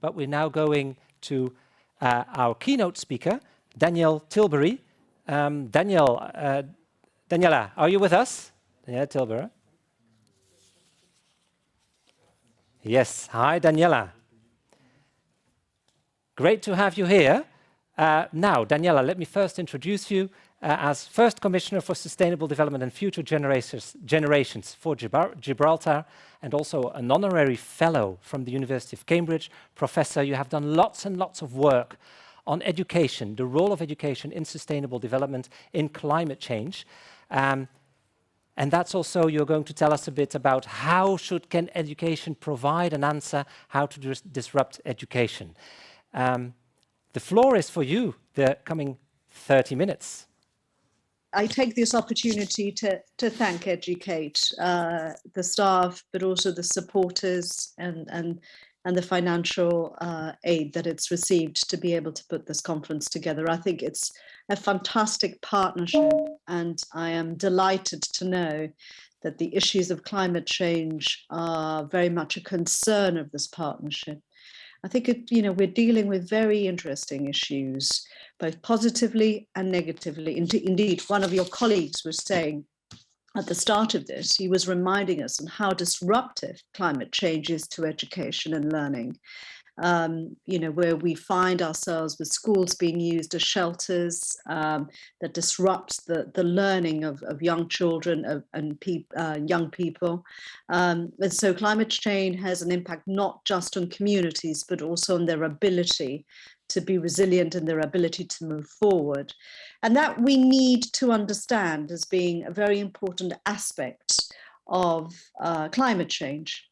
but we're now going to our keynote speaker, Danielle Tilbury. Daniella, are you with us? Daniella Tilbury. Yes, hi Daniella. Great to have you here. Now, Daniella, let me first introduce you as First Commissioner for Sustainable Development and Future Generations for Gibraltar, and also an honorary fellow from the University of Cambridge. Professor, you have done lots and lots of work on education, the role of education in sustainable development, in climate change. And that's also, you're going to tell us a bit about can education provide an answer, how to disrupt education. The floor is for you, the coming 30 minutes. I take this opportunity to thank Educate, the staff, but also the supporters and the financial aid that it's received to be able to put this conference together. I think it's a fantastic partnership, and I am delighted to know that the issues of climate change are very much a concern of this partnership. I think we're dealing with very interesting issues, both positively and negatively. Indeed, one of your colleagues was saying at the start of this, he was reminding us on how disruptive climate change is to education and learning. Where we find ourselves with schools being used as shelters that disrupts the learning of young children and young people. And so climate change has an impact not just on communities, but also on their ability to be resilient and their ability to move forward. And that we need to understand as being a very important aspect of climate change.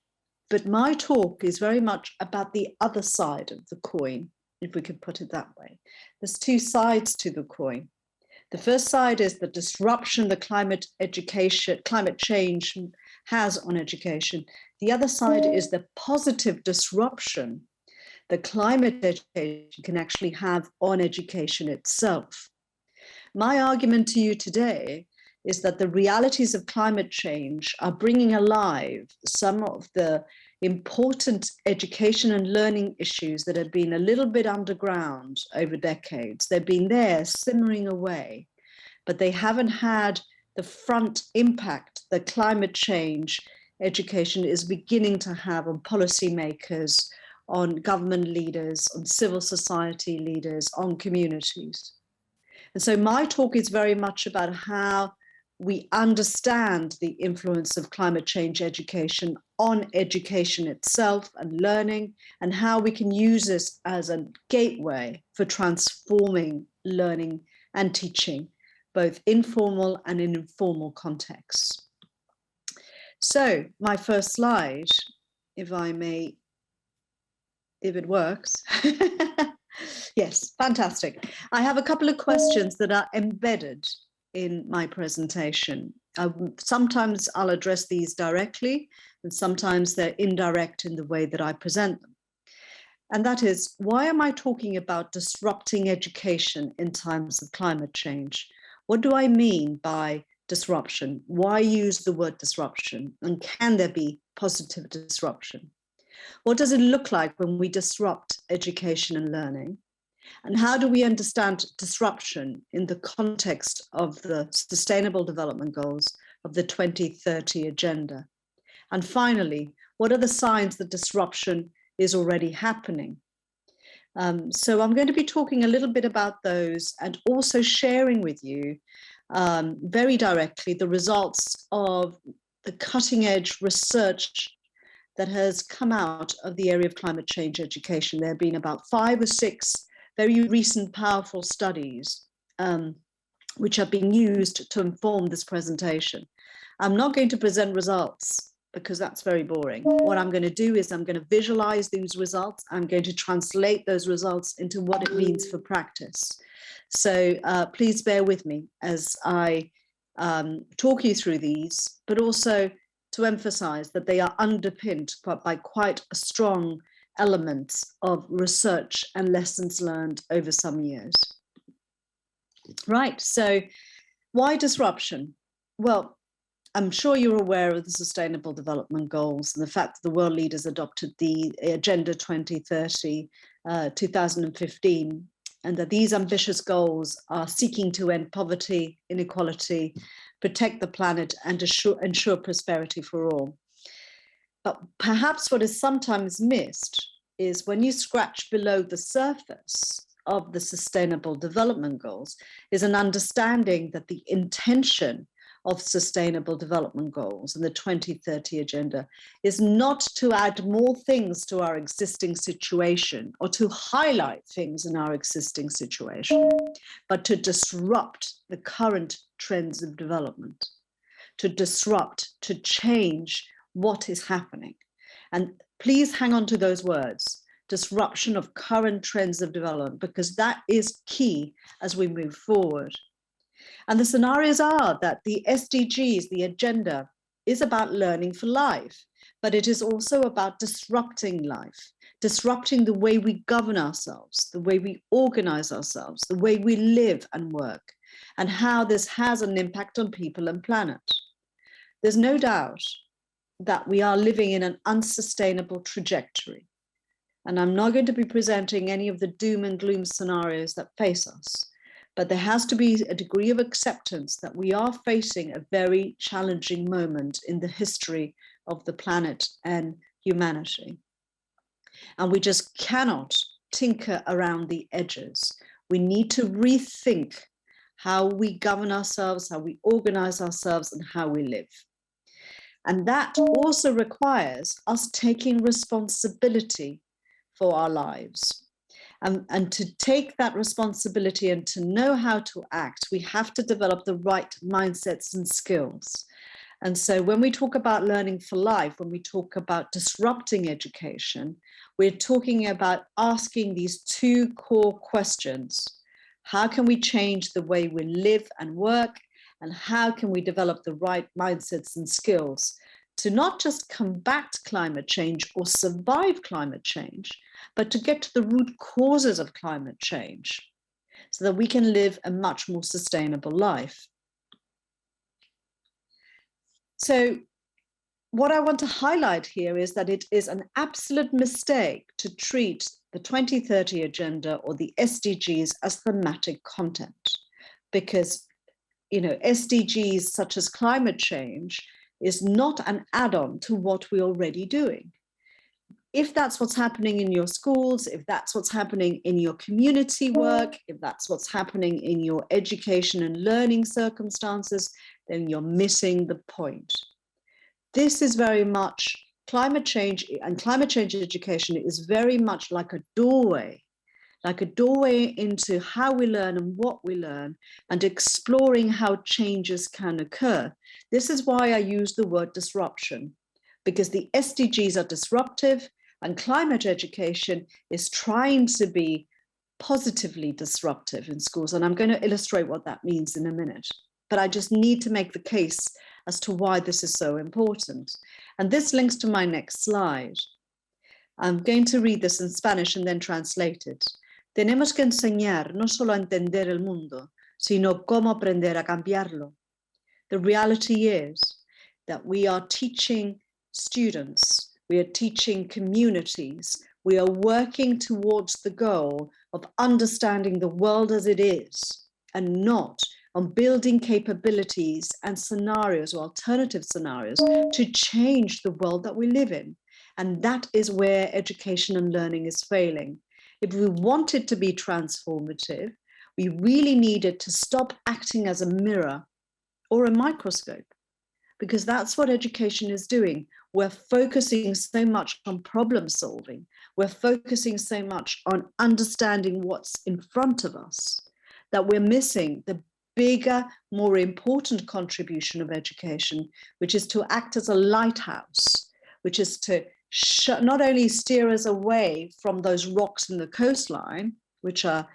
But my talk is very much about the other side of the coin, if we could put it that way. There's two sides to the coin. The first side is the disruption the climate change has on education. The other side is the positive disruption the climate education can actually have on education itself. My argument to you today is that the realities of climate change are bringing alive some of the important education and learning issues that have been a little bit underground over decades. They've been there simmering away, but they haven't had the front impact that climate change education is beginning to have on policymakers, on government leaders, on civil society leaders, on communities. And so my talk is very much about how we understand the influence of climate change education on education itself and learning, and how we can use this as a gateway for transforming learning and teaching, both informal and in informal contexts. So my first slide, if it works. Yes, fantastic. I have a couple of questions that are embedded in my presentation. Sometimes I'll address these directly, and sometimes they're indirect in the way that I present them. And that is, why am I talking about disrupting education in times of climate change? What do I mean by disruption? Why use the word disruption? And can there be positive disruption? What does it look like when we disrupt education and learning? And how do we understand disruption in the context of the Sustainable Development Goals of the 2030 Agenda? And finally, what are the signs that disruption is already happening? So I'm going to be talking a little bit about those, and also sharing with you very directly the results of the cutting edge research that has come out of the area of climate change education. There have been about 5 or 6 very recent powerful studies which have been used to inform this presentation. I'm not going to present results because that's very boring. What I'm going to do is I'm going to visualize these results. I'm going to translate those results into what it means for practice. So please bear with me as I talk you through these, but also to emphasize that they are underpinned by quite a strong elements of research and lessons learned over some years. Right, so why disruption? Well, I'm sure you're aware of the Sustainable Development Goals and the fact that the world leaders adopted the Agenda 2030, 2015, and that these ambitious goals are seeking to end poverty, inequality, protect the planet, and ensure prosperity for all. But perhaps what is sometimes missed is when you scratch below the surface of the Sustainable Development Goals is an understanding that the intention of Sustainable Development Goals and the 2030 Agenda is not to add more things to our existing situation or to highlight things in our existing situation, but to disrupt the current trends of development, to disrupt, to change what is happening. And please hang on to those words, disruption of current trends of development, because that is key as we move forward. And the scenarios are that the SDGs, the agenda, is about learning for life, but it is also about disrupting life, disrupting the way we govern ourselves, the way we organize ourselves, the way we live and work, and how this has an impact on people and planet. There's no doubt that we are living in an unsustainable trajectory. And I'm not going to be presenting any of the doom and gloom scenarios that face us. But there has to be a degree of acceptance that we are facing a very challenging moment in the history of the planet and humanity. And we just cannot tinker around the edges. We need to rethink how we govern ourselves, how we organize ourselves, and how we live. And that also requires us taking responsibility for our lives. And to take that responsibility and to know how to act, we have to develop the right mindsets and skills. And so when we talk about learning for life, when we talk about disrupting education, we're talking about asking these two core questions. How can we change the way we live and work? And how can we develop the right mindsets and skills to not just combat climate change or survive climate change, but to get to the root causes of climate change so that we can live a much more sustainable life. So what I want to highlight here is that it is an absolute mistake to treat the 2030 Agenda or the SDGs as thematic content, because SDGs such as climate change is not an add-on to what we're already doing. If that's what's happening in your schools, if that's what's happening in your community work, if that's what's happening in your education and learning circumstances, then you're missing the point. This is very much climate change, and climate change education is very much like a doorway into how we learn and what we learn, and exploring how changes can occur. This is why I use the word disruption, because the SDGs are disruptive and climate education is trying to be positively disruptive in schools. And I'm going to illustrate what that means in a minute. But I just need to make the case as to why this is so important. And this links to my next slide. I'm going to read this in Spanish and then translate it. Tenemos que enseñar no solo a entender el mundo, sino cómo aprender a cambiarlo. The reality is that we are teaching students, we are teaching communities, we are working towards the goal of understanding the world as it is, and not on building capabilities and scenarios or alternative scenarios to change the world that we live in. And that is where education and learning is failing. If we want it to be transformative, we really needed to stop acting as a mirror or a microscope, because that's what education is doing. We're focusing so much on problem solving. We're focusing so much on understanding what's in front of us that we're missing the bigger, more important contribution of education, which is to act as a lighthouse, which is to not only steer us away from those rocks in the coastline, which are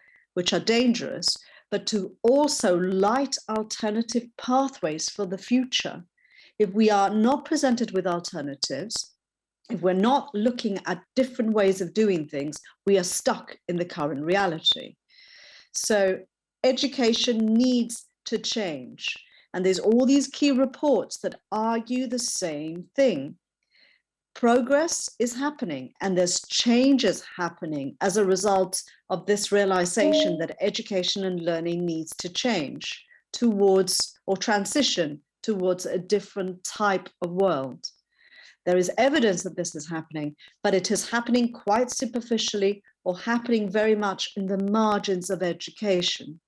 dangerous, but to also light alternative pathways for the future. If we are not presented with alternatives, if we're not looking at different ways of doing things, we are stuck in the current reality. So education needs to change. And there's all these key reports that argue the same thing. Progress is happening and there's changes happening as a result of this realization that education and learning needs to change towards or transition towards a different type of world. There is evidence that this is happening, but it is happening quite superficially or happening very much in the margins of education.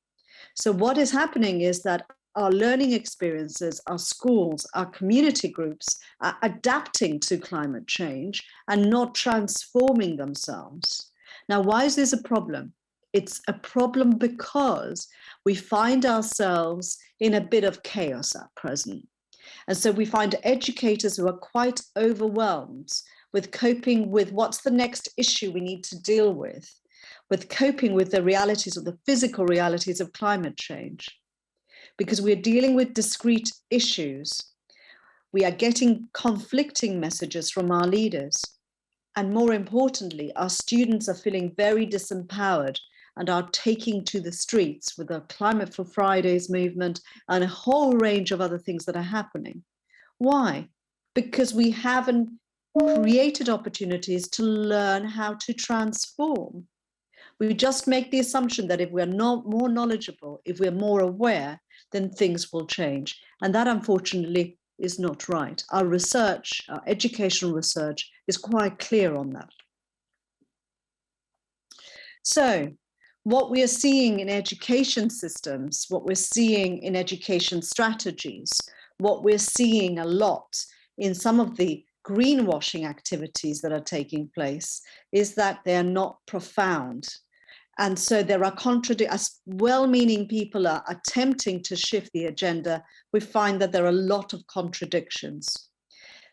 So what is happening is that our learning experiences, our schools, our community groups are adapting to climate change and not transforming themselves. Now, why is this a problem? It's a problem because we find ourselves in a bit of chaos at present. And so we find educators who are quite overwhelmed with coping with what's the next issue we need to deal with coping with the realities or the physical realities of climate change. Because we're dealing with discrete issues. We are getting conflicting messages from our leaders. And more importantly, our students are feeling very disempowered and are taking to the streets with the Climate for Fridays movement and a whole range of other things that are happening. Why? Because we haven't created opportunities to learn how to transform. We just make the assumption that if we're not more knowledgeable, if we're more aware, then things will change. And that, unfortunately, is not right. Our research, our educational research, is quite clear on that. So what we are seeing in education systems, what we're seeing in education strategies, what we're seeing a lot in some of the greenwashing activities that are taking place is that they're not profound. And so there are as well-meaning people are attempting to shift the agenda, we find that there are a lot of contradictions.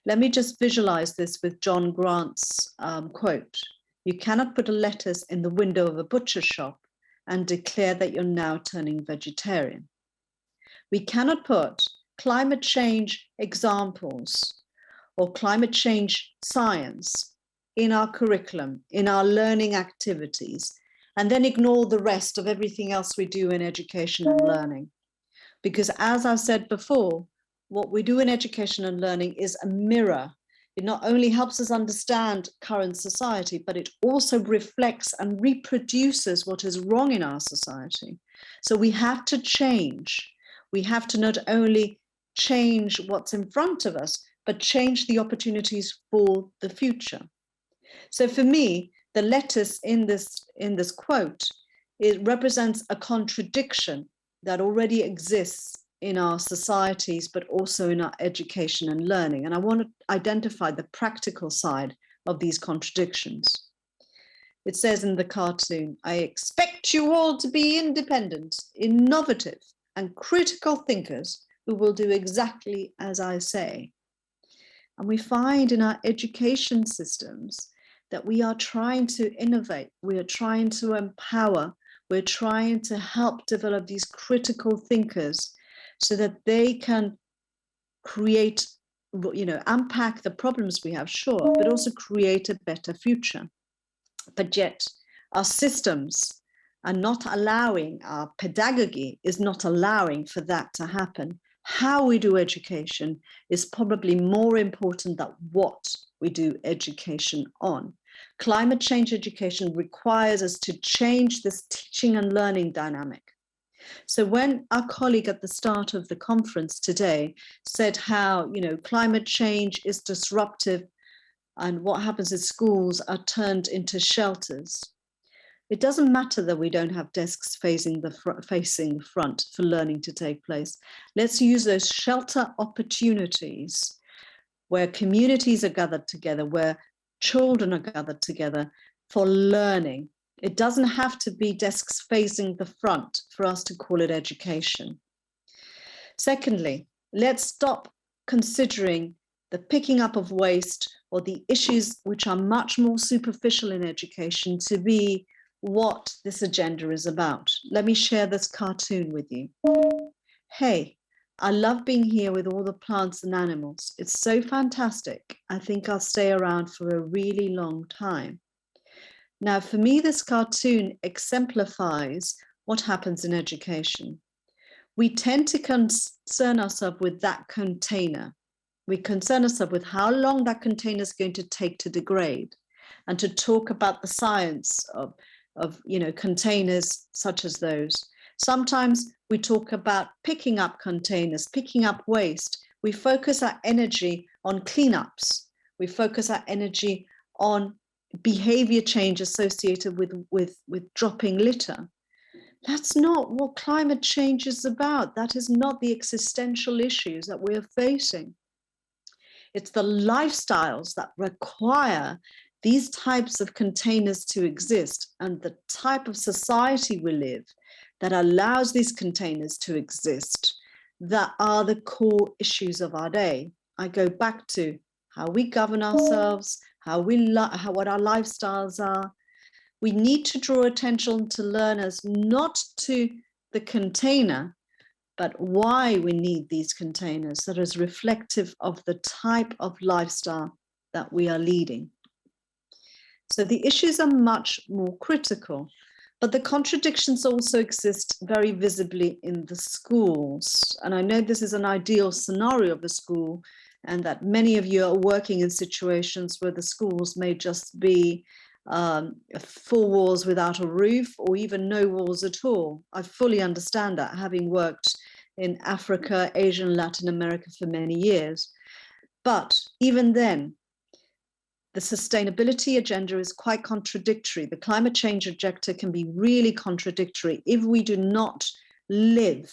Let me just visualize this with John Grant's quote. You cannot put a lettuce in the window of a butcher shop and declare that you're now turning vegetarian. We cannot put climate change examples or climate change science in our curriculum, in our learning activities, and then ignore the rest of everything else we do in education and learning. Because as I've said before, what we do in education and learning is a mirror. It not only helps us understand current society, but it also reflects and reproduces what is wrong in our society. So we have to change. We have to not only change what's in front of us, but change the opportunities for the future. So for me, the lettuce in this quote, it represents a contradiction that already exists in our societies, but also in our education and learning. And I want to identify the practical side of these contradictions. It says in the cartoon, I expect you all to be independent, innovative, and critical thinkers who will do exactly as I say. And we find in our education systems that we are trying to innovate, we are trying to empower, we're trying to help develop these critical thinkers so that they can create, unpack the problems we have, sure, but also create a better future. But yet our systems are not allowing, our pedagogy is not allowing for that to happen. How we do education is probably more important than what we do education on. Climate change education requires us to change this teaching and learning dynamic. So when our colleague at the start of the conference today said how, climate change is disruptive and what happens is schools are turned into shelters, it doesn't matter that we don't have desks facing the front for learning to take place. Let's use those shelter opportunities where communities are gathered together, where children are gathered together for learning. It doesn't have to be desks facing the front for us to call it education. Secondly, let's stop considering the picking up of waste or the issues which are much more superficial in education to be what this agenda is about. Let me share this cartoon with you. Hey, I love being here with all the plants and animals. It's so fantastic. I think I'll stay around for a really long time. Now, for me, this cartoon exemplifies what happens in education. we tend to concern ourselves with that container. We concern ourselves with how long that container is going to take to degrade, and to talk about the science of containers such as those. Sometimes we talk about picking up containers, picking up waste. We focus our energy on cleanups. We focus our energy on behavior change associated with dropping litter. That's not what climate change is about. That is not the existential issues that we are facing. It's the lifestyles that require these types of containers to exist, and the type of society we live that allows these containers to exist, that are the core issues of our day. I go back to how we govern ourselves, what our lifestyles are. We need to draw attention to learners not to the container, but why we need these containers that is reflective of the type of lifestyle that we are leading. So the issues are much more critical, but the contradictions also exist very visibly in the schools. And I know this is an ideal scenario of a school, and that many of you are working in situations where the schools may just be 4 walls without a roof, or even no walls at all. I fully understand that, having worked in Africa, Asia, and Latin America for many years. But even then, the sustainability agenda is quite contradictory. The climate change agenda can be really contradictory if we do not live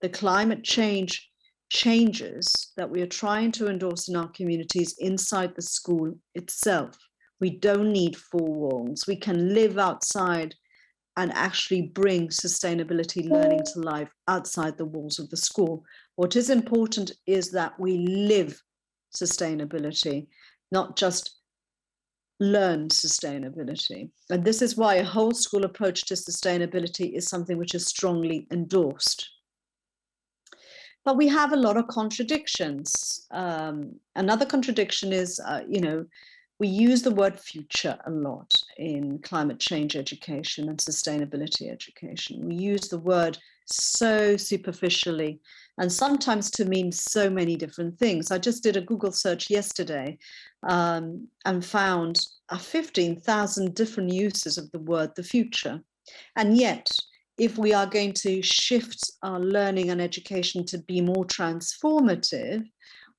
the climate change changes that we are trying to endorse in our communities inside the school itself. We don't need 4 walls. We can live outside and actually bring sustainability learning to life outside the walls of the school. What is important is that we live sustainability, not just learn sustainability. And this is why a whole school approach to sustainability is something which is strongly endorsed. But we have a lot of contradictions. Another contradiction is, we use the word future a lot in climate change education and sustainability education. We use the word so superficially, and sometimes to mean so many different things. I just did a Google search yesterday and found 15,000 different uses of the word the future. And yet, if we are going to shift our learning and education to be more transformative,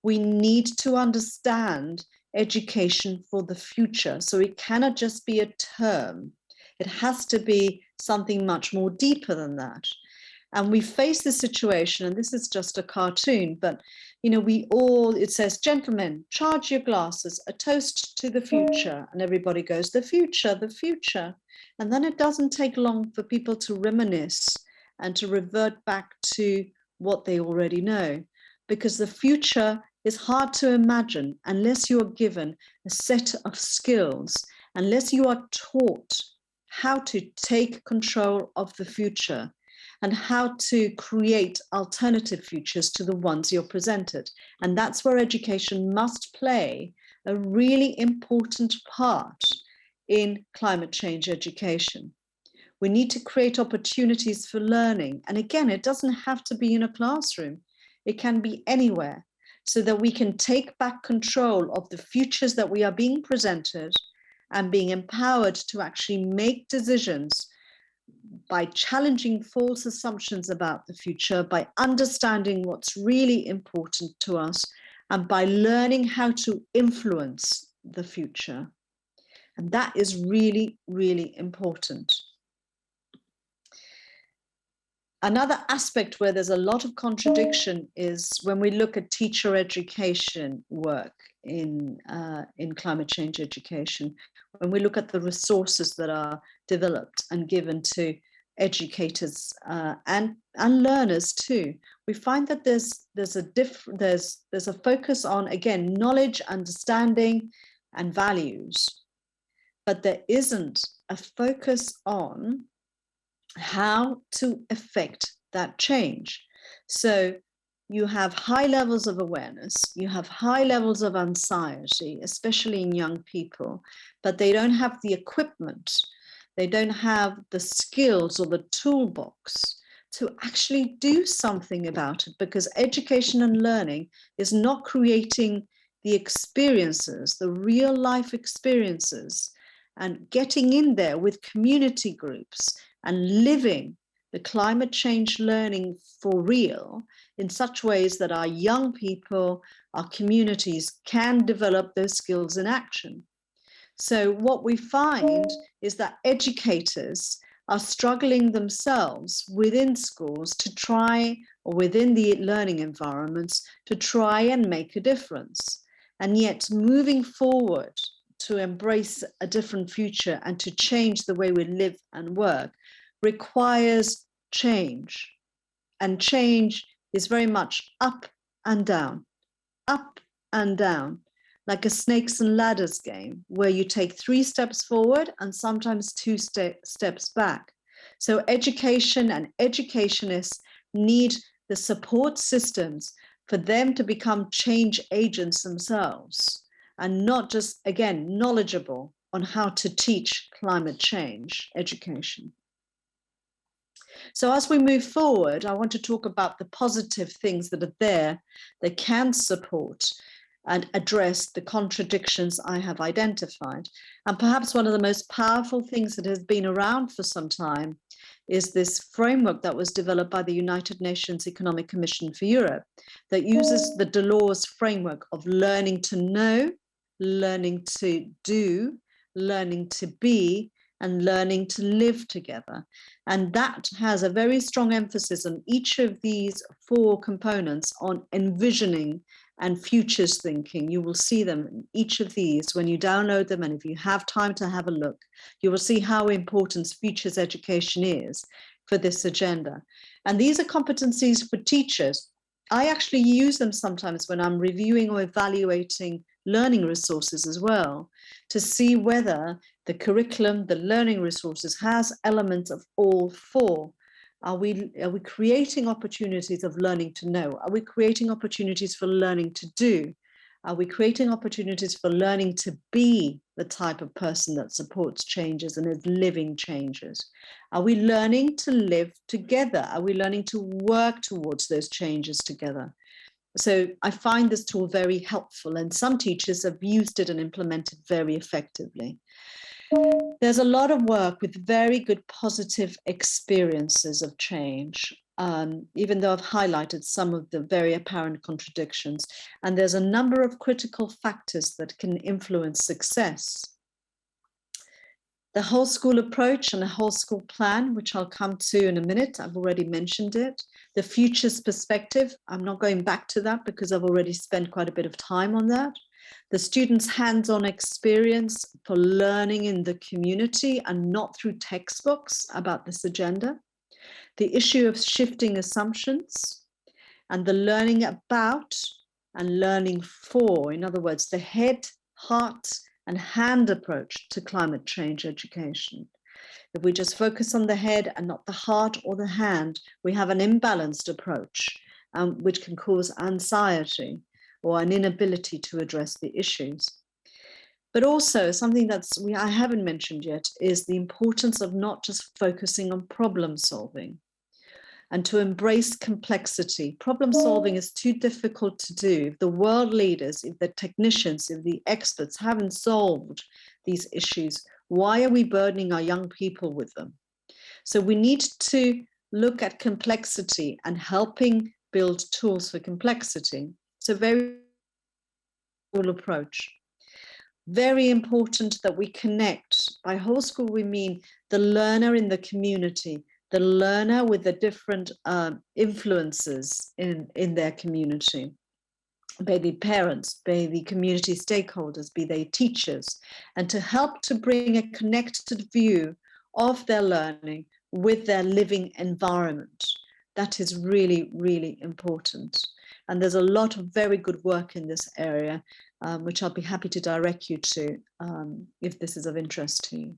we need to understand education for the future. So it cannot just be a term. It has to be something much more deeper than that. And we face the situation, and this is just a cartoon, but it says, gentlemen, charge your glasses, a toast to the future. And everybody goes, the future, the future. And then it doesn't take long for people to reminisce and to revert back to what they already know, because the future is hard to imagine unless you are given a set of skills, unless you are taught how to take control of the future and how to create alternative futures to the ones you're presented. And that's where education must play a really important part in climate change education. We need to create opportunities for learning. And again, it doesn't have to be in a classroom. It can be anywhere, so that we can take back control of the futures that we are being presented and being empowered to actually make decisions by challenging false assumptions about the future, by understanding what's really important to us, and by learning how to influence the future. And that is really, really important. Another aspect where there's a lot of contradiction is when we look at teacher education work in climate change education, when we look at the resources that are developed and given to educators and learners too, we find that there's a focus on, again, knowledge, understanding, and values, but there isn't a focus on how to affect that change. So you have high levels of awareness, you have high levels of anxiety, especially in young people, but they don't have the equipment, they don't have the skills or the toolbox to actually do something about it, because education and learning is not creating the experiences, the real life experiences, and getting in there with community groups and living the climate change learning for real in such ways that our young people, our communities can develop those skills in action. So what we find is that educators are struggling themselves within schools to try, or within the learning environments, to try and make a difference. And yet moving forward to embrace a different future and to change the way we live and work requires change. And change is very much up and down, like a snakes and ladders game, where you take 3 steps forward and sometimes 2 steps back. So education and educationists need the support systems for them to become change agents themselves, and not just, again, knowledgeable on how to teach climate change education. So as we move forward, I want to talk about the positive things that are there that can support and address the contradictions I have identified. And perhaps one of the most powerful things that has been around for some time is this framework that was developed by the United Nations Economic Commission for Europe that uses the Delors framework of learning to know, learning to do, learning to be, and learning to live together. And that has a very strong emphasis on each of these 4 components on envisioning and futures thinking. You will see them in each of these when you download them, and if you have time to have a look, you will see how important futures education is for this agenda. And these are competencies for teachers. I actually use them sometimes when I'm reviewing or evaluating learning resources as well, to see whether the curriculum, the learning resources, has elements of all 4. Are we creating opportunities of learning to know? Are we creating opportunities for learning to do? Are we creating opportunities for learning to be the type of person that supports changes and is living changes? Are we learning to live together? Are we learning to work towards those changes together? So I find this tool very helpful, and some teachers have used it and implemented very effectively. There's a lot of work with very good positive experiences of change, even though I've highlighted some of the very apparent contradictions. And there's a number of critical factors that can influence success. The whole school approach and a whole school plan, which I'll come to in a minute, I've already mentioned it. The futures perspective, I'm not going back to that because I've already spent quite a bit of time on that. The students' hands-on experience for learning in the community and not through textbooks about this agenda. The issue of shifting assumptions and the learning about and learning for, in other words, the head, heart, and hand approach to climate change education. If we just focus on the head and not the heart or the hand, we have an imbalanced approach, which can cause anxiety or an inability to address the issues. But also something I haven't mentioned yet is the importance of not just focusing on problem solving and to embrace complexity. Problem solving is too difficult to do. If the world leaders, if the technicians, if the experts haven't solved these issues, why are we burdening our young people with them? So we need to look at complexity and helping build tools for complexity. So very cool approach. Very important that we connect. By whole school, we mean the learner in the community, the learner with the different influences in their community. Be they parents, be they community stakeholders, be they teachers, and to help to bring a connected view of their learning with their living environment. That is really, really important. And there's a lot of very good work in this area, which I'll be happy to direct you to if this is of interest to you.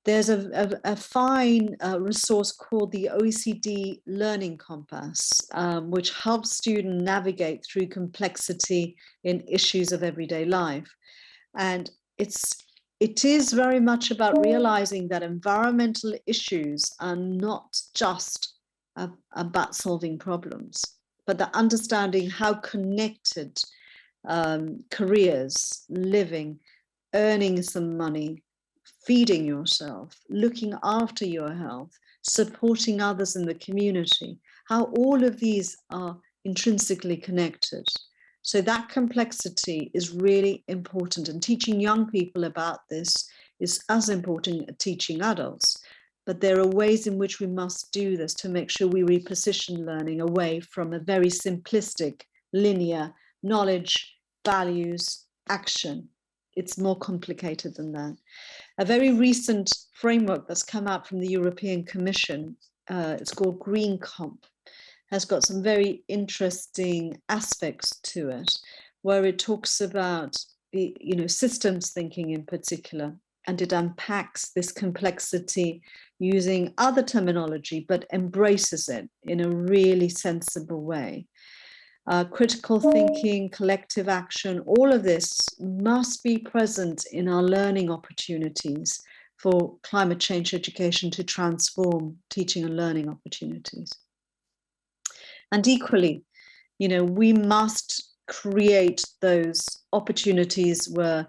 There's a fine resource called the OECD Learning Compass, which helps students navigate through complexity in issues of everyday life. And it is very much about realizing that environmental issues are not just about solving problems, but the understanding how connected careers, living, earning some money, feeding yourself, looking after your health, supporting others in the community, how all of these are intrinsically connected. So that complexity is really important, and teaching young people about this is as important as teaching adults. But there are ways in which we must do this to make sure we reposition learning away from a very simplistic, linear knowledge, values, action. It's more complicated than that. A very recent framework that's come out from the European Commission, it's called Green Comp, has got some very interesting aspects to it, where it talks about systems thinking in particular, and it unpacks this complexity using other terminology, but embraces it in a really sensible way. Critical thinking, collective action, all of this must be present in our learning opportunities for climate change education to transform teaching and learning opportunities. And equally, we must create those opportunities where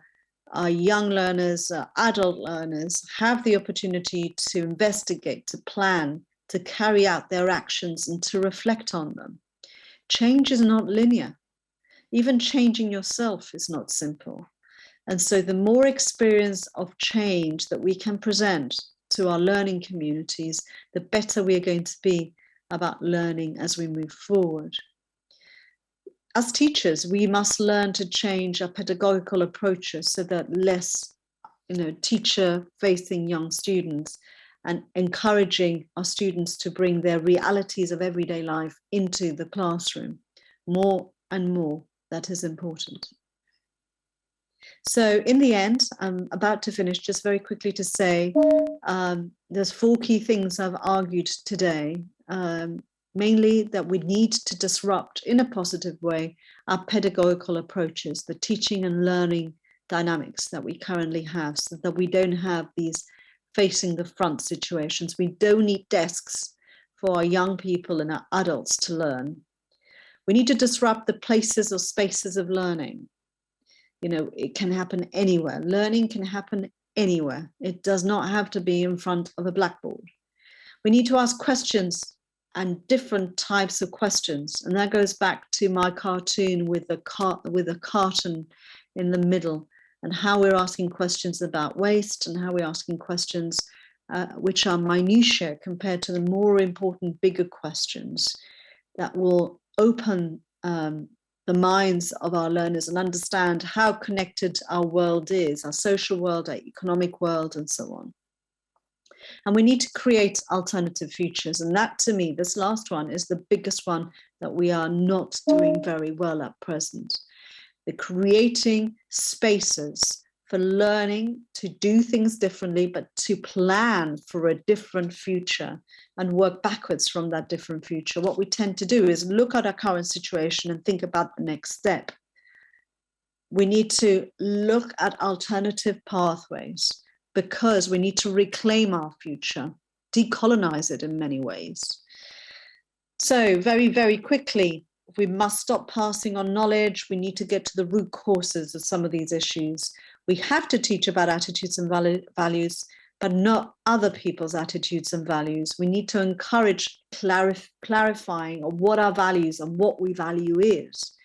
our young learners, adult learners have the opportunity to investigate, to plan, to carry out their actions and to reflect on them. Change is not linear. Even changing yourself is not simple. And so the more experience of change that we can present to our learning communities, the better we are going to be about learning as we move forward. As teachers, we must learn to change our pedagogical approaches so that less, teacher-facing young students, and encouraging our students to bring their realities of everyday life into the classroom. More and more, that is important. So in the end, I'm about to finish, just very quickly to say, there's 4 key things I've argued today, mainly that we need to disrupt in a positive way our pedagogical approaches, the teaching and learning dynamics that we currently have, so that we don't have these facing the front situations. We don't need desks for our young people and our adults to learn. We need to disrupt the places or spaces of learning. It can happen anywhere. Learning can happen anywhere. It does not have to be in front of a blackboard. We need to ask questions, and different types of questions. And that goes back to my cartoon with a carton in the middle, and how we're asking questions about waste, and how we're asking questions which are minutiae compared to the more important, bigger questions that will open the minds of our learners and understand how connected our world is, our social world, our economic world, and so on. And we need to create alternative futures. And that, to me, this last one is the biggest one that we are not doing very well at present. The creating spaces for learning to do things differently, but to plan for a different future and work backwards from that different future. What we tend to do is look at our current situation and think about the next step. We need to look at alternative pathways, because we need to reclaim our future, decolonize it in many ways. So very, very quickly, we must stop passing on knowledge. We need to get to the root causes of some of these issues. We have to teach about attitudes and values, but not other people's attitudes and values. We need to encourage clarifying of what our values and what we value is.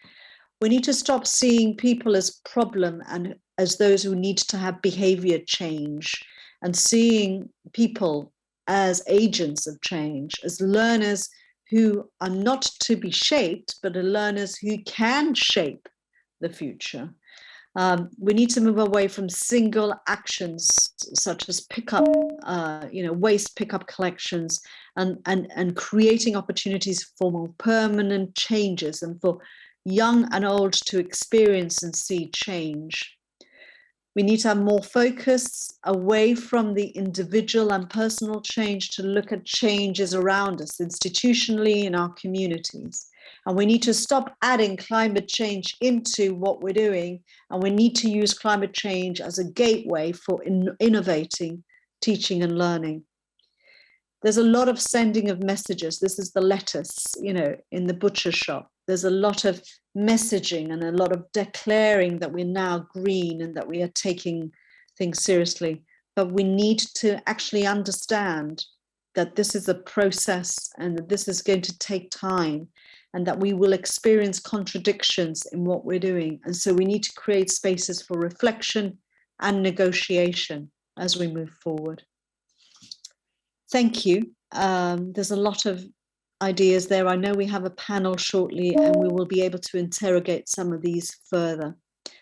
We need to stop seeing people as problem and as those who need to have behavior change, and seeing people as agents of change, as learners who are not to be shaped, but are learners who can shape the future. We need to move away from single actions such as pickup, waste pickup collections, and creating opportunities for more permanent changes and for young and old to experience and see change. We need to have more focus away from the individual and personal change to look at changes around us, institutionally in our communities. And we need to stop adding climate change into what we're doing. And we need to use climate change as a gateway for innovating, teaching and learning. There's a lot of sending of messages. This is the lettuce, you know, in the butcher shop. There's a lot of messaging and a lot of declaring that we're now green and that we are taking things seriously. But we need to actually understand that this is a process and that this is going to take time and that we will experience contradictions in what we're doing. And so we need to create spaces for reflection and negotiation as we move forward. Thank you. There's a lot of ideas there. I know we have a panel shortly and we will be able to interrogate some of these further.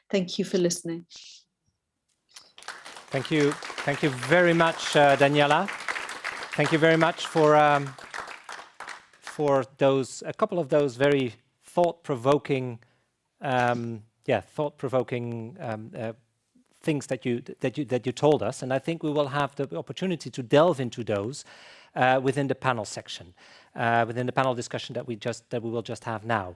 Thank you for listening. Thank you. Thank you very much, Daniella. Thank you very much for a couple of those very thought-provoking, things that you told us, and I think we will have the opportunity to delve into those within the panel section, within the panel discussion that we will just have now.